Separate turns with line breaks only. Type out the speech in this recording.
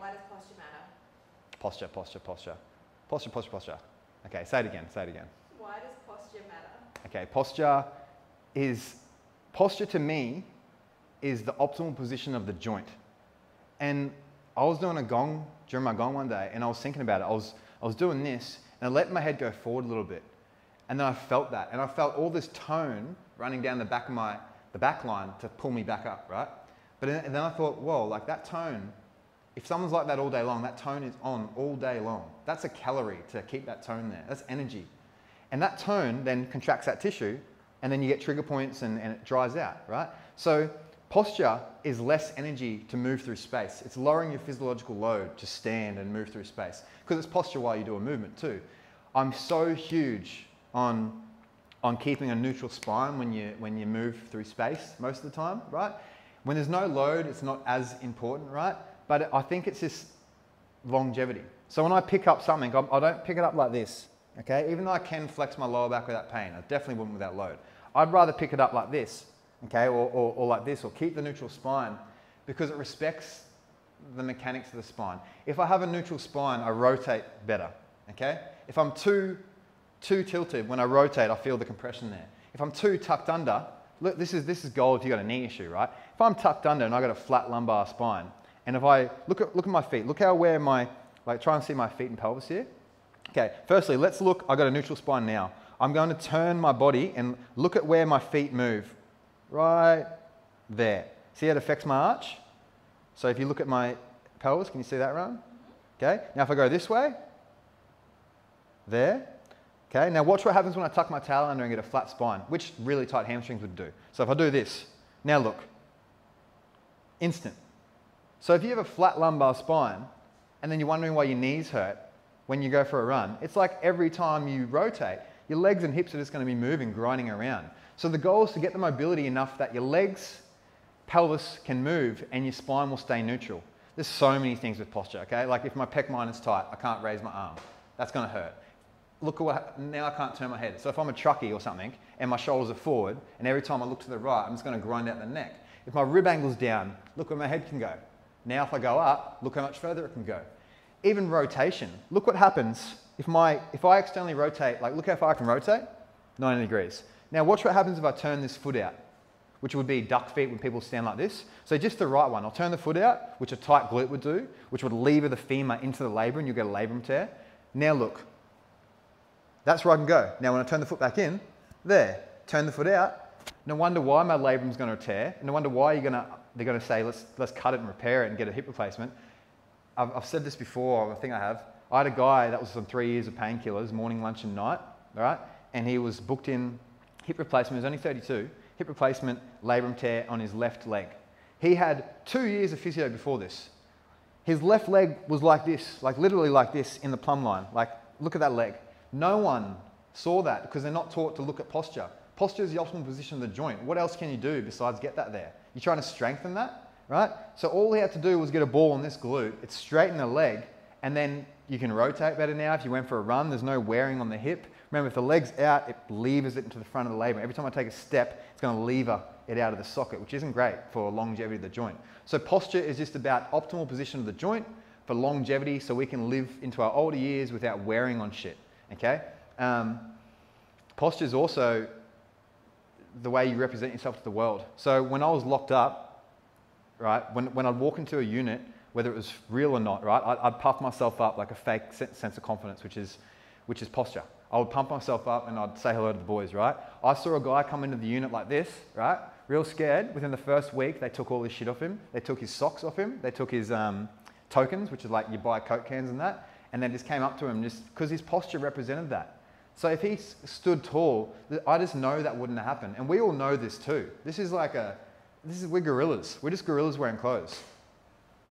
Why does posture matter?
Posture, posture, posture. Posture, posture, posture. Okay, say it again, say it again.
Why does posture matter?
Okay, posture to me is the optimal position of the joint. And I was doing a gong, during my gong one day, and I was thinking about it. I was doing this, and I let my head go forward a little bit. And then I felt that, and I felt all this tone running down the back of the back line to pull me back up, right? But then I thought, whoa, like that tone, if someone's like that all day long, that tone is on all day long. That's a calorie to keep that tone there. That's energy. And that tone then contracts that tissue, and then you get trigger points and it dries out, right? So posture is less energy to move through space. It's lowering your physiological load to stand and move through space, because it's posture while you do a movement too. I'm so huge on keeping a neutral spine when you move through space most of the time, right? When there's no load, it's not as important, right? But I think it's just longevity. So when I pick up something, I don't pick it up like this, okay? Even though I can flex my lower back without pain, I definitely wouldn't without load. I'd rather pick it up like this, okay? Or like this, or keep the neutral spine, because it respects the mechanics of the spine. If I have a neutral spine, I rotate better, okay? If I'm too tilted, when I rotate, I feel the compression there. If I'm too tucked under, look, this is gold if you've got a knee issue, right? If I'm tucked under and I've got a flat lumbar spine, and if I look at my feet, look how where try and see my feet and pelvis here. Okay, firstly, let's look, I've got a neutral spine now. I'm going to turn my body and look at where my feet move. Right there. See how it affects my arch? So if you look at my pelvis, can you see that, Ron? Okay, now if I go this way, there. Okay, now watch what happens when I tuck my tail under and get a flat spine, which really tight hamstrings would do. So if I do this, now look, instant. So if you have a flat lumbar spine and then you're wondering why your knees hurt when you go for a run, it's like every time you rotate, your legs and hips are just going to be moving, grinding around. So the goal is to get the mobility enough that your legs, pelvis can move and your spine will stay neutral. There's so many things with posture, okay? Like if my pec minor is tight, I can't raise my arm. That's going to hurt. Look at what, now I can't turn my head. So if I'm a truckie or something and my shoulders are forward and every time I look to the right, I'm just going to grind out the neck. If my rib angle's down, look where my head can go. Now if I go up, look how much further it can go. Even rotation, look what happens if I externally rotate, like look how far I can rotate, 90 degrees. Now watch what happens if I turn this foot out, which would be duck feet when people stand like this. So just the right one, I'll turn the foot out, which a tight glute would do, which would lever the femur into the labrum and you'll get a labrum tear. Now look, that's where I can go. Now when I turn the foot back in, there, turn the foot out, no wonder why my labrum's going to tear, no wonder why they're going to say, let's cut it and repair it and get a hip replacement. I've said this before, I think I have. I had a guy that was on 3 years of painkillers, morning, lunch and night, all right? And he was booked in hip replacement, he was only 32, hip replacement, labrum tear on his left leg. He had 2 years of physio before this. His left leg was like this, like literally like this in the plumb line. Like, look at that leg. No one saw that because they're not taught to look at posture. Posture is the optimal position of the joint. What else can you do besides get that there? You're trying to strengthen that, right? So all he had to do was get a ball on this glute, it's straighten the leg, and then you can rotate better now. If you went for a run, there's no wearing on the hip. Remember, if the leg's out, it levers it into the front of the labrum. Every time I take a step, it's going to lever it out of the socket, which isn't great for longevity of the joint. So posture is just about optimal position of the joint for longevity so we can live into our older years without wearing on shit, okay? Posture is also the way you represent yourself to the world. So when I was locked up, right, when I'd walk into a unit, whether it was real or not, right, I'd puff myself up like a fake sense of confidence, which is posture. I would pump myself up and I'd say hello to the boys, right? I saw a guy come into the unit like this, right? Real scared. Within the first week, they took all his shit off him. They took his socks off him. They took his tokens, which is like you buy Coke cans and that, and they just came up to him just because his posture represented that. So if he stood tall, I just know that wouldn't happen. And we all know this too. We're gorillas. We're just gorillas wearing clothes.